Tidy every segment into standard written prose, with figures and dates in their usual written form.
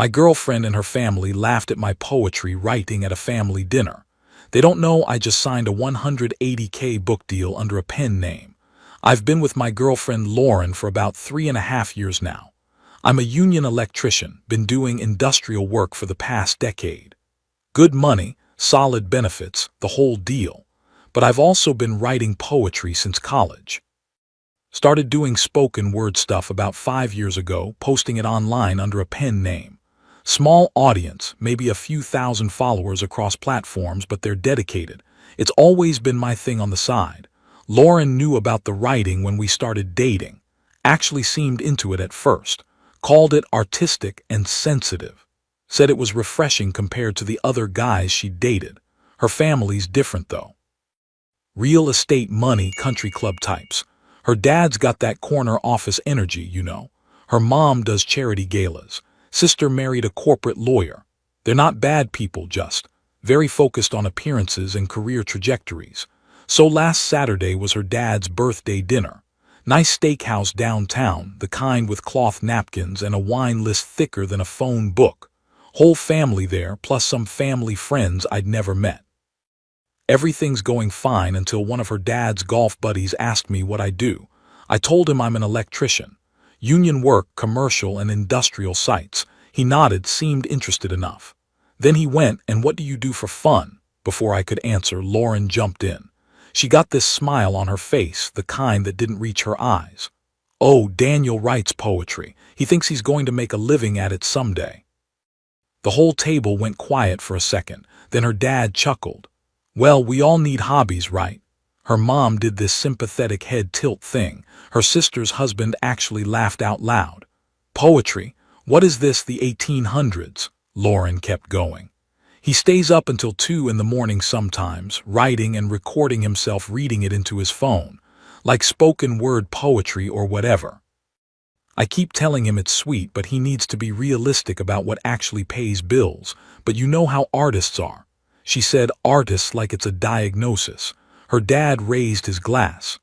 My girlfriend and her family laughed at my poetry writing at a family dinner. They don't know I just signed a $180K book deal under a pen name. I've been with my girlfriend Lauren for about 3.5 years now. I'm a union electrician, been doing industrial work for the past decade. Good money, solid benefits, the whole deal. But I've also been writing poetry since college. Started doing spoken word stuff about 5 years ago, posting it online under a pen name. Small audience, maybe a few thousand followers across platforms, but they're dedicated. It's always been my thing on the side. Lauren knew about the writing when we started dating. Actually seemed into it at first. Called it artistic and sensitive. Said it was refreshing compared to the other guys she dated. Her family's different though. Real estate money country club types. Her dad's got that corner office energy, you know. Her mom does charity galas. Sister married a corporate lawyer. They're not bad people, just very focused on appearances and career trajectories. So last Saturday was her dad's birthday dinner. Nice steakhouse downtown, the kind with cloth napkins and a wine list thicker than a phone book. Whole family there, plus some family friends I'd never met. Everything's going fine until one of her dad's golf buddies asked me what I do. I told him I'm an electrician. Union work, commercial and industrial sites. He nodded, seemed interested enough. Then he went, and what do you do for fun? Before I could answer, Lauren jumped in. She got this smile on her face, the kind that didn't reach her eyes. Oh, Daniel writes poetry. He thinks he's going to make a living at it someday. The whole table went quiet for a second. Then her dad chuckled. Well, we all need hobbies, right? Her mom did this sympathetic head tilt thing. Her sister's husband actually laughed out loud. Poetry? What is this, the 1800s? Lauren kept going. He stays up until 2 in the morning sometimes, writing and recording himself reading it into his phone, like spoken word poetry or whatever. I keep telling him it's sweet, but he needs to be realistic about what actually pays bills. But you know how artists are. She said artists like it's a diagnosis. Her dad raised his glass.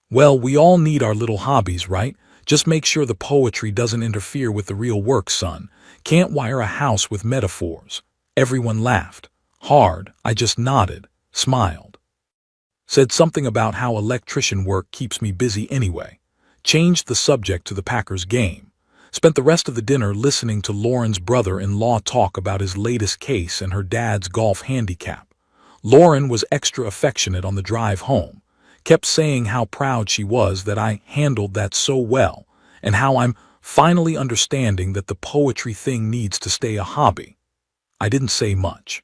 Well, we all need our little hobbies, right? Just make sure the poetry doesn't interfere with the real work, son. Can't wire a house with metaphors. Everyone laughed. Hard. I just nodded, smiled. Said something about how electrician work keeps me busy anyway. Changed the subject to the Packers game. Spent the rest of the dinner listening to Lauren's brother-in-law talk about his latest case and her dad's golf handicap. Lauren was extra affectionate on the drive home. Kept saying how proud she was that I handled that so well, and how I'm finally understanding that the poetry thing needs to stay a hobby. I didn't say much.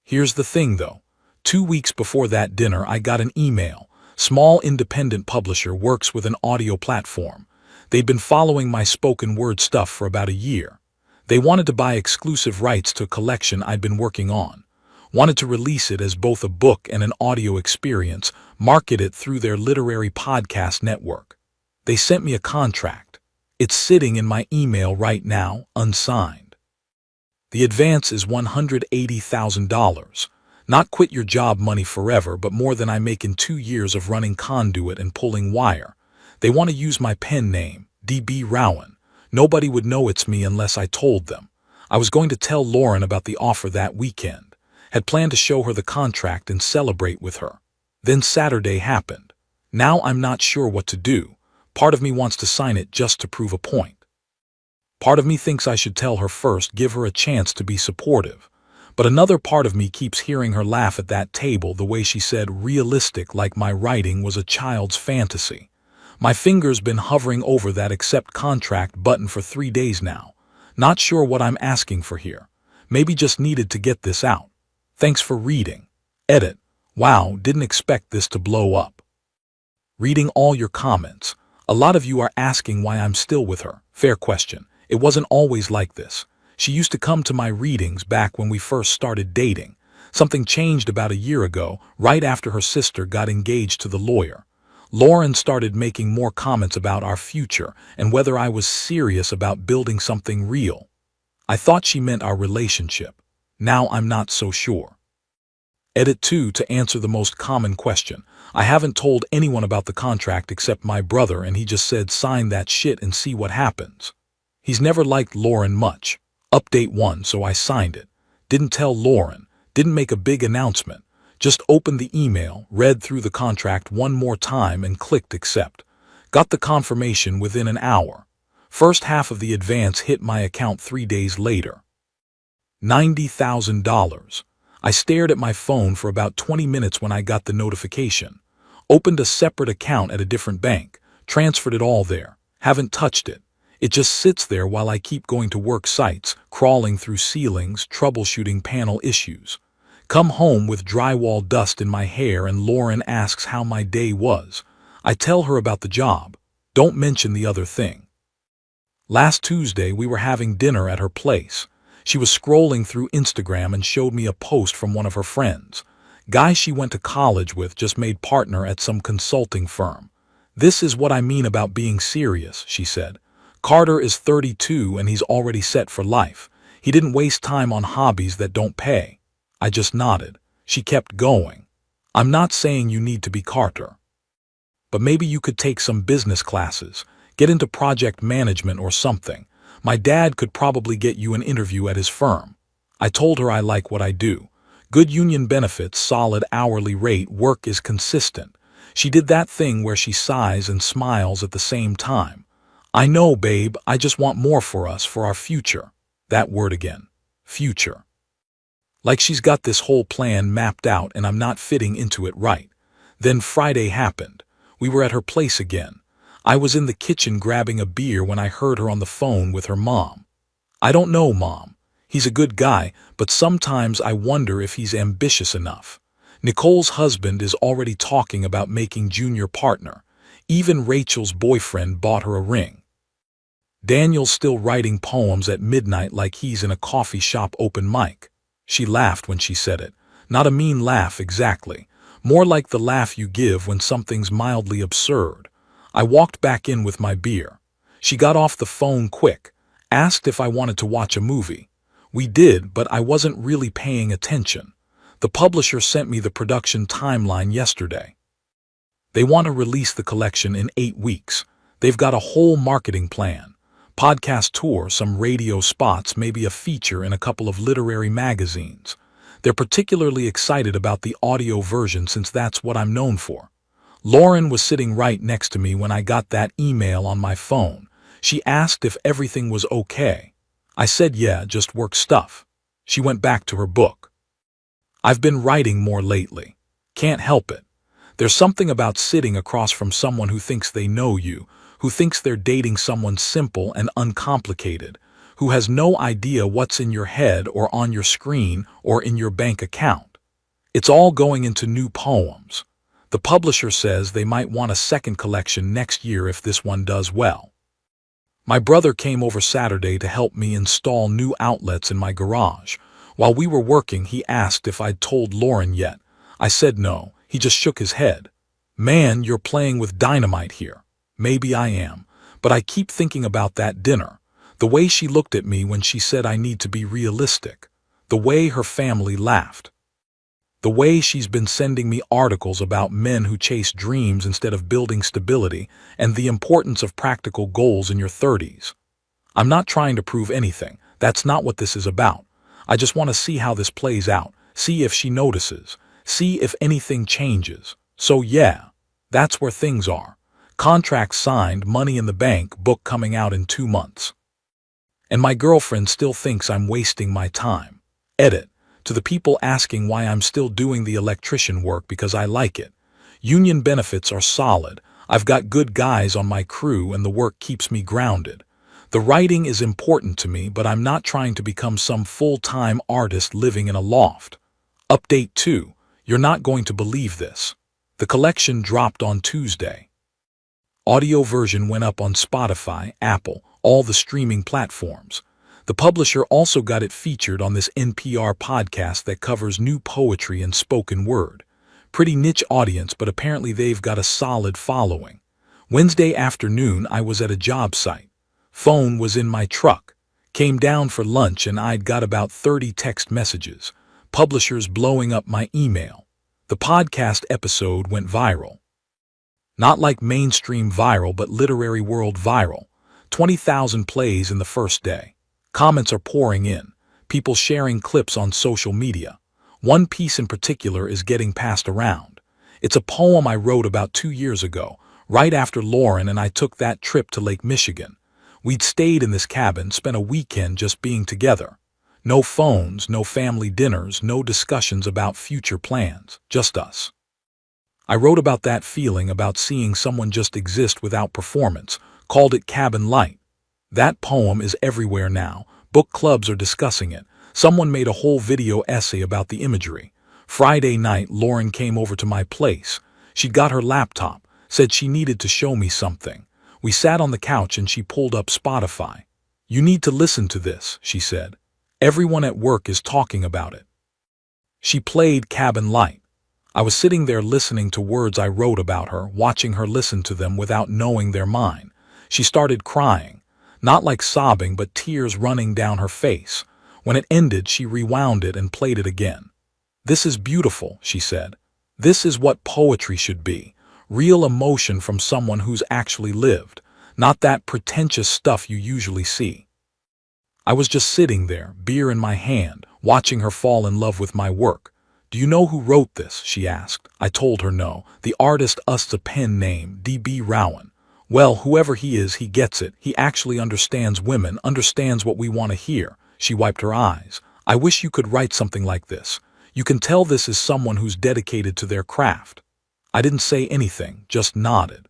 Here's the thing though. 2 weeks before that dinner I got an email. Small independent publisher works with an audio platform. They'd been following my spoken word stuff for about a year. They wanted to buy exclusive rights to a collection I'd been working on. Wanted to release it as both a book and an audio experience, market it through their literary podcast network. They sent me a contract. It's sitting in my email right now, unsigned. The advance is $180,000. Not quit your job money forever, but more than I make in 2 years of running conduit and pulling wire. They want to use my pen name, D.B. Rowan. Nobody would know it's me unless I told them. I was going to tell Lauren about the offer that weekend. Had planned to show her the contract and celebrate with her. Then Saturday happened. Now I'm not sure what to do. Part of me wants to sign it just to prove a point. Part of me thinks I should tell her first, give her a chance to be supportive. But another part of me keeps hearing her laugh at that table the way she said realistic, like my writing was a child's fantasy. My finger's been hovering over that accept contract button for 3 days now. Not sure what I'm asking for here. Maybe just needed to get this out. Thanks for reading. Edit. Wow, didn't expect this to blow up. Reading all your comments. A lot of you are asking why I'm still with her. Fair question. It wasn't always like this. She used to come to my readings back when we first started dating. Something changed about a year ago, right after her sister got engaged to the lawyer. Lauren started making more comments about our future and whether I was serious about building something real. I thought she meant our relationship. Now I'm not so sure. Edit 2 to answer the most common question. I haven't told anyone about the contract except my brother, and he just said sign that shit and see what happens. He's never liked Lauren much. Update 1, so I signed it. Didn't tell Lauren, didn't make a big announcement. Just opened the email, read through the contract one more time and clicked accept. Got the confirmation within an hour. First half of the advance hit my account 3 days later. $90,000. I stared at my phone for about 20 minutes when I got the notification. Opened a separate account at a different bank, transferred it all there. Haven't touched it. It just sits there while I keep going to work sites, crawling through ceilings, troubleshooting panel issues. Come home with drywall dust in my hair and Lauren asks how my day was. I tell her about the job. Don't mention the other thing. Last Tuesday we were having dinner at her place. She was scrolling through Instagram and showed me a post from one of her friends. Guy she went to college with just made partner at some consulting firm. This is what I mean about being serious, she said. Carter is 32 and he's already set for life. He didn't waste time on hobbies that don't pay. I just nodded. She kept going. I'm not saying you need to be Carter. But maybe you could take some business classes, get into project management or something. My dad could probably get you an interview at his firm. I told her I like what I do. Good union benefits, solid hourly rate, work is consistent. She did that thing where she sighs and smiles at the same time. I know, babe, I just want more for us, for our future. That word again. Future. Like she's got this whole plan mapped out and I'm not fitting into it right. Then Friday happened. We were at her place again. I was in the kitchen grabbing a beer when I heard her on the phone with her mom. I don't know, Mom. He's a good guy, but sometimes I wonder if he's ambitious enough. Nicole's husband is already talking about making junior partner. Even Rachel's boyfriend bought her a ring. Daniel's still writing poems at midnight like he's in a coffee shop open mic. She laughed when she said it. Not a mean laugh exactly. More like the laugh you give when something's mildly absurd. I walked back in with my beer. She got off the phone quick, asked if I wanted to watch a movie. We did, but I wasn't really paying attention. The publisher sent me the production timeline yesterday. They want to release the collection in 8 weeks. They've got a whole marketing plan. Podcast tour, some radio spots, maybe a feature in a couple of literary magazines. They're particularly excited about the audio version since that's what I'm known for. Lauren was sitting right next to me when I got that email on my phone. She asked if everything was okay. I said yeah, just work stuff. She went back to her book. I've been writing more lately. Can't help it. There's something about sitting across from someone who thinks they know you, who thinks they're dating someone simple and uncomplicated, who has no idea what's in your head or on your screen or in your bank account. It's all going into new poems. The publisher says they might want a second collection next year if this one does well. My brother came over Saturday to help me install new outlets in my garage. While we were working, he asked if I'd told Lauren yet. I said no. He just shook his head. Man, you're playing with dynamite here. Maybe I am, but I keep thinking about that dinner. The way she looked at me when she said I need to be realistic. The way her family laughed. The way she's been sending me articles about men who chase dreams instead of building stability and the importance of practical goals in your 30s. I'm not trying to prove anything. That's not what this is about. I just want to see how this plays out, see if she notices, see if anything changes. So yeah, that's where things are. Contract signed, money in the bank, book coming out in 2 months. And my girlfriend still thinks I'm wasting my time. Edit. To the people asking why I'm still doing the electrician work because I like it. Union benefits are solid. I've got good guys on my crew and the work keeps me grounded. The writing is important to me, but I'm not trying to become some full-time artist living in a loft. Update 2. You're not going to believe this. The collection dropped on Tuesday. Audio version went up on Spotify, Apple, all the streaming platforms. The publisher also got it featured on this NPR podcast that covers new poetry and spoken word. Pretty niche audience, but apparently they've got a solid following. Wednesday afternoon, I was at a job site. Phone was in my truck. Came down for lunch and I'd got about 30 text messages. Publishers blowing up my email. The podcast episode went viral. Not like mainstream viral, but literary world viral. 20,000 plays in the first day. Comments are pouring in, people sharing clips on social media. One piece in particular is getting passed around. It's a poem I wrote about 2 years ago, right after Lauren and I took that trip to Lake Michigan. We'd stayed in this cabin, spent a weekend just being together. No phones, no family dinners, no discussions about future plans, just us. I wrote about that feeling, about seeing someone just exist without performance, called it Cabin Light. That poem is everywhere now. Book clubs are discussing it. Someone made a whole video essay about the imagery. Friday night, Lauren came over to my place. She'd got her laptop, said she needed to show me something. We sat on the couch and she pulled up Spotify. "You need to listen to this," she said. "Everyone at work is talking about it." She played Cabin Light. I was sitting there listening to words I wrote about her, watching her listen to them without knowing they're mine. She started crying, not like sobbing, but tears running down her face. When it ended, she rewound it and played it again. "This is beautiful," she said. "This is what poetry should be. Real emotion from someone who's actually lived, not that pretentious stuff you usually see." I was just sitting there, beer in my hand, watching her fall in love with my work. "Do you know who wrote this?" she asked. I told her no. "The artist used a pen name, D.B. Rowan. Well, whoever he is, he gets it. He actually understands women, understands what we want to hear." She wiped her eyes. "I wish you could write something like this. You can tell this is someone who's dedicated to their craft." I didn't say anything, just nodded.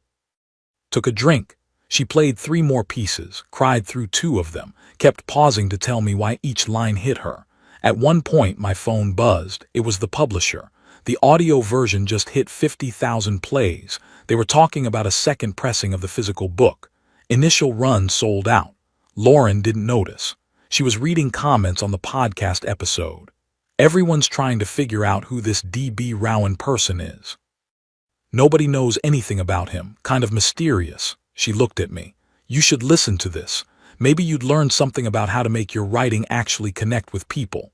Took a drink. She played 3 more pieces, cried through 2 of them, kept pausing to tell me why each line hit her. At one point, my phone buzzed. It was the publisher. The audio version just hit 50,000 plays. They were talking about a second pressing of the physical book. Initial run sold out. Lauren didn't notice. She was reading comments on the podcast episode. Everyone's trying to figure out who this D.B. Rowan person is. Nobody knows anything about him, kind of mysterious. She looked at me. "You should listen to this. Maybe you'd learn something about how to make your writing actually connect with people."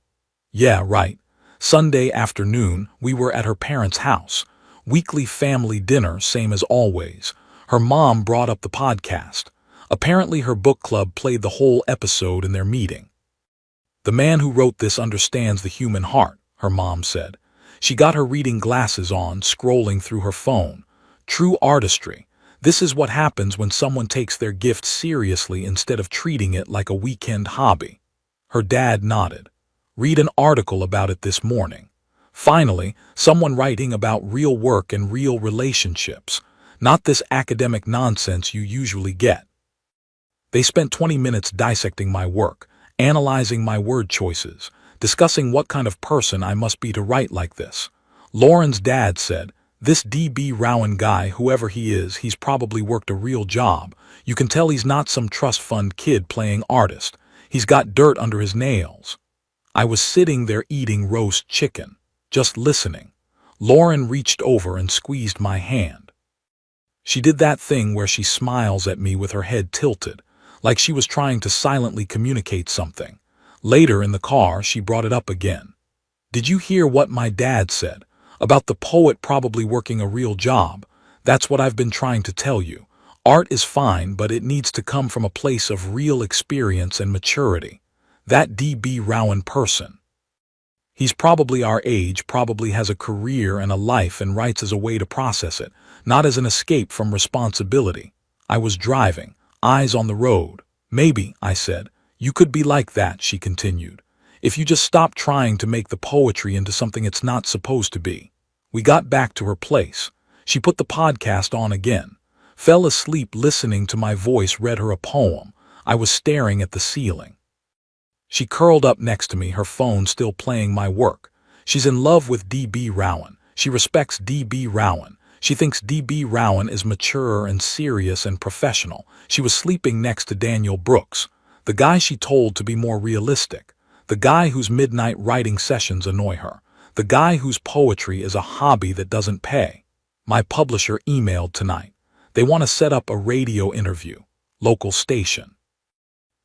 Yeah, right. Sunday afternoon, we were at her parents' house. Weekly family dinner, same as always. Her mom brought up the podcast. Apparently her book club played the whole episode in their meeting. "The man who wrote this understands the human heart," her mom said. She got her reading glasses on, scrolling through her phone. "True artistry. This is what happens when someone takes their gift seriously instead of treating it like a weekend hobby." Her dad nodded. "Read an article about it this morning." Finally, someone writing about real work and real relationships, not this academic nonsense you usually get. They spent 20 minutes dissecting my work, analyzing my word choices, discussing what kind of person I must be to write like this. Lauren's dad said, "This D.B. Rowan guy, whoever he is, he's probably worked a real job. You can tell he's not some trust fund kid playing artist. He's got dirt under his nails." I was sitting there eating roast chicken, just listening. Lauren reached over and squeezed my hand. She did that thing where she smiles at me with her head tilted, like she was trying to silently communicate something. Later in the car, she brought it up again. "Did you hear what my dad said? About the poet probably working a real job? That's what I've been trying to tell you. Art is fine, but it needs to come from a place of real experience and maturity. That D.B. Rowan person. He's probably our age, probably has a career and a life and writes as a way to process it, not as an escape from responsibility." I was driving, eyes on the road. "Maybe," I said. "You could be like that," she continued. "If you just stop trying to make the poetry into something it's not supposed to be." We got back to her place. She put the podcast on again. Fell asleep listening to my voice read her a poem. I was staring at the ceiling. She curled up next to me, her phone still playing my work. She's in love with D.B. Rowan. She respects D.B. Rowan. She thinks D.B. Rowan is mature and serious and professional. She was sleeping next to Daniel Brooks, the guy she told to be more realistic, the guy whose midnight writing sessions annoy her, the guy whose poetry is a hobby that doesn't pay. My publisher emailed tonight. They want to set up a radio interview, local station.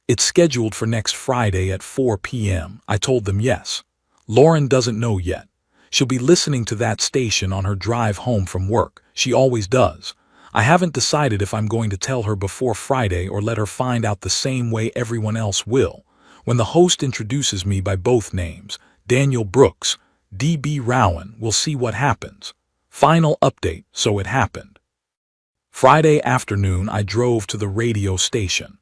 It's scheduled for next Friday at 4 p.m. I told them yes. Lauren doesn't know yet. She'll be listening to that station on her drive home from work. She always does. I haven't decided if I'm going to tell her before Friday or let her find out the same way everyone else will, When the host introduces me by both names, Daniel Brooks, D.B. Rowan, we'll see what happens. Final update, so it happened. Friday afternoon, I drove to the radio station.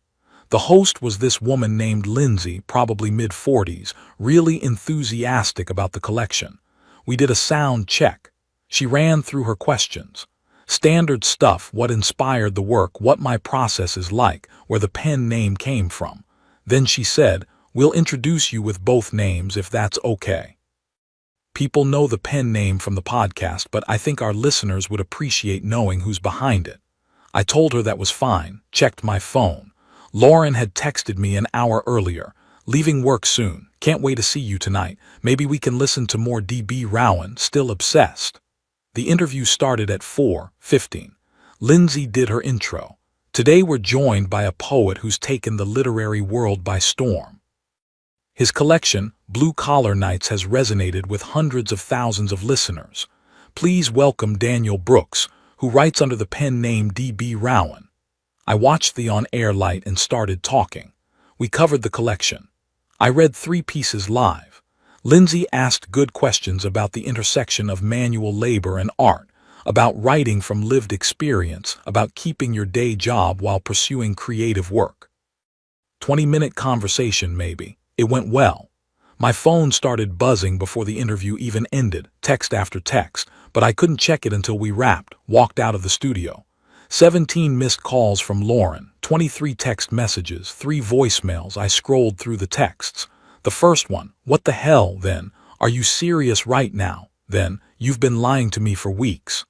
The host was this woman named Lindsay, probably mid-40s, really enthusiastic about the collection. We did a sound check. She ran through her questions. Standard stuff: what inspired the work, what my process is like, where the pen name came from. Then she said, "We'll introduce you with both names if that's okay." People know the pen name from the podcast, but I think our listeners would appreciate knowing who's behind it. I told her that was fine, checked my phone. Lauren had texted me an hour earlier. "Leaving work soon. Can't wait to see you tonight. Maybe we can listen to more D.B. Rowan, still obsessed." The interview started at 4:15. Lindsay did her intro. Today we're joined by a poet who's taken the literary world by storm. His collection, Blue Collar Nights, has resonated with hundreds of thousands of listeners. Please welcome Daniel Brooks, who writes under the pen name D.B. Rowan. I watched the on-air light and started talking. We covered the collection. I read 3 pieces live. Lindsay asked good questions about the intersection of manual labor and art, about writing from lived experience, about keeping your day job while pursuing creative work. 20-minute conversation maybe. It went well. My phone started buzzing before the interview even ended, text after text, but I couldn't check it until we wrapped, walked out of the studio. 17 missed calls from Lauren, 23 text messages, 3 voicemails. I scrolled through the texts. The first one, "What the hell?" Then, "Are you serious right now?" Then, "You've been lying to me for weeks."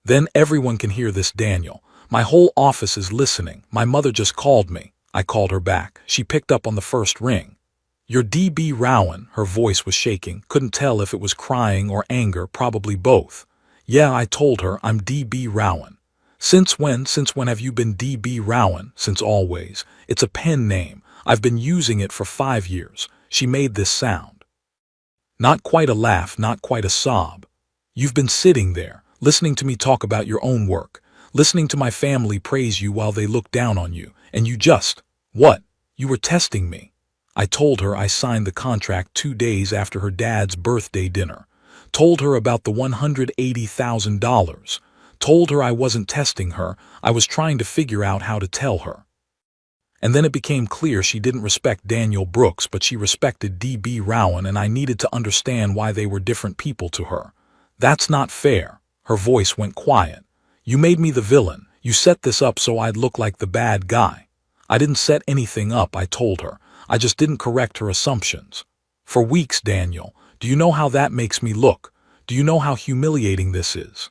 Then, "Everyone can hear this, Daniel. My whole office is listening. My mother just called me." I called her back. She picked up on the first ring. "You're D.B. Rowan." Her voice was shaking. Couldn't tell if it was crying or anger, probably both. "Yeah," I told her, "I'm D.B. Rowan." Since when have you been D.B. Rowan?" "Since always. It's a pen name. I've been using it for 5 years. She made this sound. Not quite a laugh, not quite a sob. "You've been sitting there, listening to me talk about your own work, listening to my family praise you while they look down on you, and you just, what? You were testing me." I told her I signed the contract 2 days after her dad's birthday dinner. Told her about the $180,000. Told her I wasn't testing her, I was trying to figure out how to tell her. And then it became clear she didn't respect Daniel Brooks, but she respected D.B. Rowan, and I needed to understand why they were different people to her. "That's not fair." Her voice went quiet. "You made me the villain. You set this up so I'd look like the bad guy." "I didn't set anything up," I told her. "I just didn't correct her assumptions." "For weeks, Daniel. Do you know how that makes me look? Do you know how humiliating this is?"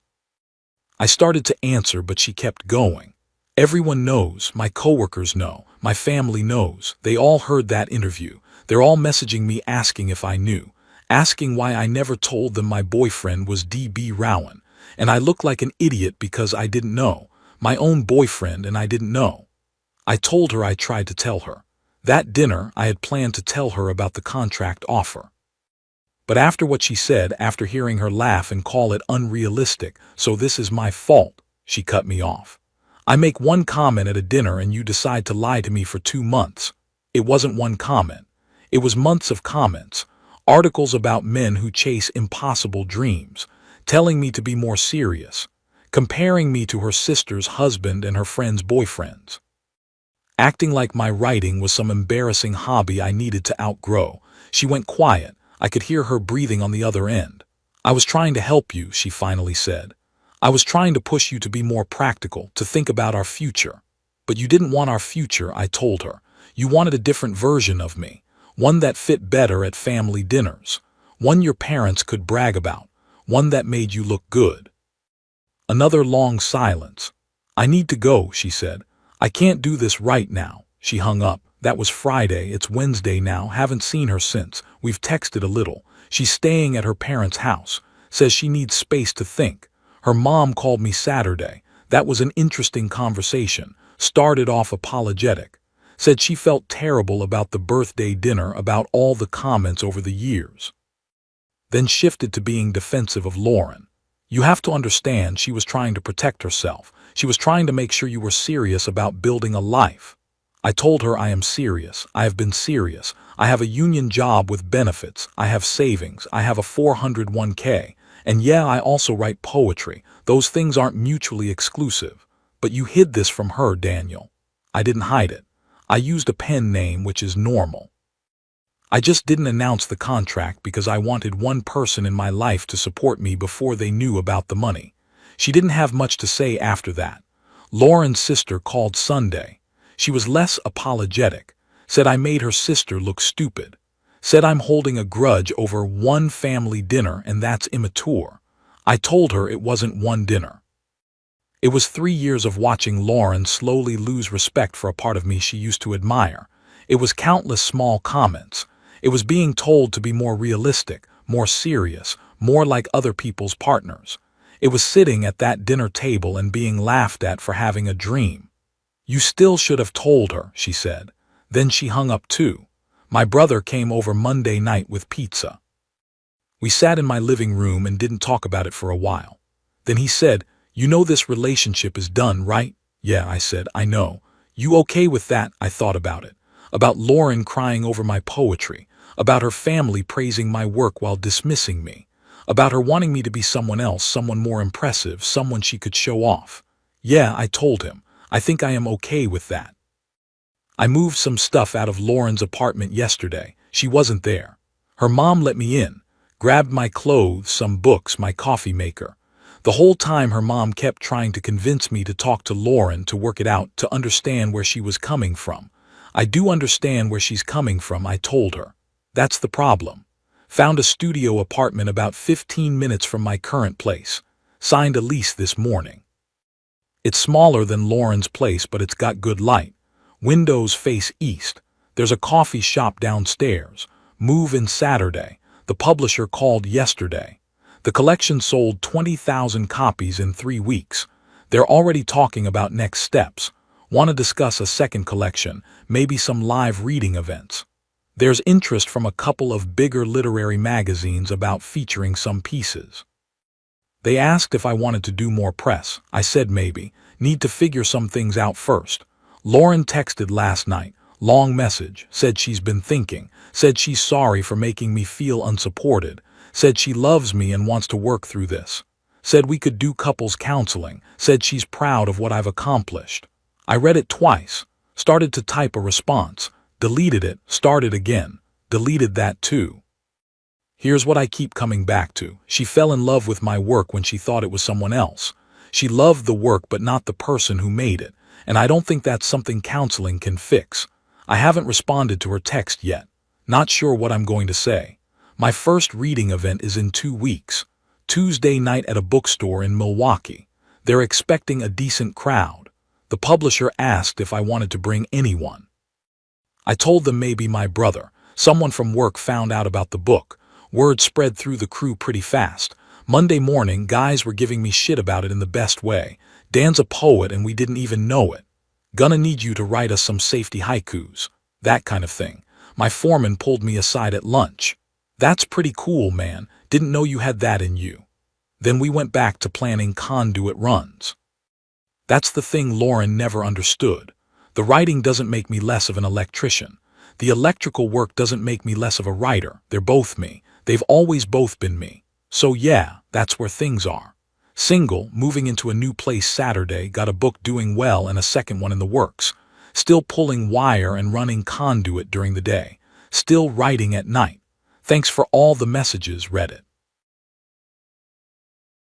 I started to answer, but she kept going. "Everyone knows. My coworkers know. My family knows. They all heard that interview. They're all messaging me asking if I knew, asking why I never told them my boyfriend was D.B. Rowan. And I look like an idiot because I didn't know. My own boyfriend, and I didn't know." I told her I tried to tell her. That dinner, I had planned to tell her about the contract offer. But after what she said, after hearing her laugh and call it unrealistic, "So this is my fault," she cut me off. "I make one comment at a dinner and you decide to lie to me for 2 months. It wasn't one comment. It was months of comments. Articles about men who chase impossible dreams, telling me to be more serious, comparing me to her sister's husband and her friends' boyfriends. Acting like my writing was some embarrassing hobby I needed to outgrow." She went quiet. I could hear her breathing on the other end. "I was trying to help you," she finally said. "I was trying to push you to be more practical, to think about our future." "But you didn't want our future," I told her. "You wanted a different version of me, one that fit better at family dinners, one your parents could brag about, one that made you look good." Another long silence. "I need to go," she said. "I can't do this right now." She hung up. That was Friday. It's Wednesday now. Haven't seen her since. We've texted a little. She's staying at her parents' house. Says she needs space to think. Her mom called me Saturday. That was an interesting conversation. Started off apologetic. Said she felt terrible about the birthday dinner, about all the comments over the years. Then shifted to being defensive of Lauren. "You have to understand, she was trying to protect herself. She was trying to make sure you were serious about building a life." I told her I am serious. I have been serious. I have a union job with benefits. I have savings. I have a 401k. And yeah, I also write poetry. Those things aren't mutually exclusive. But you hid this from her, Daniel. I didn't hide it. I used a pen name, which is normal. I just didn't announce the contract because I wanted one person in my life to support me before they knew about the money. She didn't have much to say after that. Lauren's sister called Sunday. She was less apologetic, said I made her sister look stupid, said I'm holding a grudge over one family dinner and that's immature. I told her it wasn't one dinner. It was 3 years of watching Lauren slowly lose respect for a part of me she used to admire. It was countless small comments. It was being told to be more realistic, more serious, more like other people's partners. It was sitting at that dinner table and being laughed at for having a dream. You still should have told her, she said. Then she hung up too. My brother came over Monday night with pizza. We sat in my living room and didn't talk about it for a while. Then he said, "You know this relationship is done, right?" "Yeah," I said, "I know." "You okay with that?" I thought about it. About Lauren crying over my poetry. About her family praising my work while dismissing me. About her wanting me to be someone else, someone more impressive, someone she could show off. Yeah, I told him. I think I am okay with that. I moved some stuff out of Lauren's apartment yesterday. She wasn't there. Her mom let me in, grabbed my clothes, some books, my coffee maker. The whole time her mom kept trying to convince me to talk to Lauren, to work it out, to understand where she was coming from. I do understand where she's coming from, I told her. That's the problem. Found a studio apartment about 15 minutes from my current place. Signed a lease this morning. It's smaller than Lauren's place, but it's got good light. Windows face east. There's a coffee shop downstairs. Move in Saturday. The publisher called yesterday. The collection sold 20,000 copies in 3 weeks. They're already talking about next steps. Want to discuss a second collection, maybe some live reading events. There's interest from a couple of bigger literary magazines about featuring some pieces. They asked if I wanted to do more press. I said maybe. Need to figure some things out first. Lauren texted last night. Long message. Said she's been thinking. Said she's sorry for making me feel unsupported. Said she loves me and wants to work through this. Said we could do couples counseling. Said she's proud of what I've accomplished. I read it twice. Started to type a response. Deleted it. Started again. Deleted that too. Here's what I keep coming back to. She fell in love with my work when she thought it was someone else. She loved the work but not the person who made it, and I don't think that's something counseling can fix. I haven't responded to her text yet. Not sure what I'm going to say. My first reading event is in 2 weeks. Tuesday night at a bookstore in Milwaukee. They're expecting a decent crowd. The publisher asked if I wanted to bring anyone. I told them maybe my brother. Someone from work found out about the book. Word spread through the crew pretty fast. Monday morning, guys were giving me shit about it in the best way. Dan's a poet and we didn't even know it. Gonna need you to write us some safety haikus. That kind of thing. My foreman pulled me aside at lunch. That's pretty cool, man. Didn't know you had that in you. Then we went back to planning conduit runs. That's the thing Lauren never understood. The writing doesn't make me less of an electrician. The electrical work doesn't make me less of a writer. They're both me. They've always both been me. So yeah, that's where things are. Single, moving into a new place Saturday, got a book doing well and a second one in the works. Still pulling wire and running conduit during the day. Still writing at night. Thanks for all the messages, Reddit.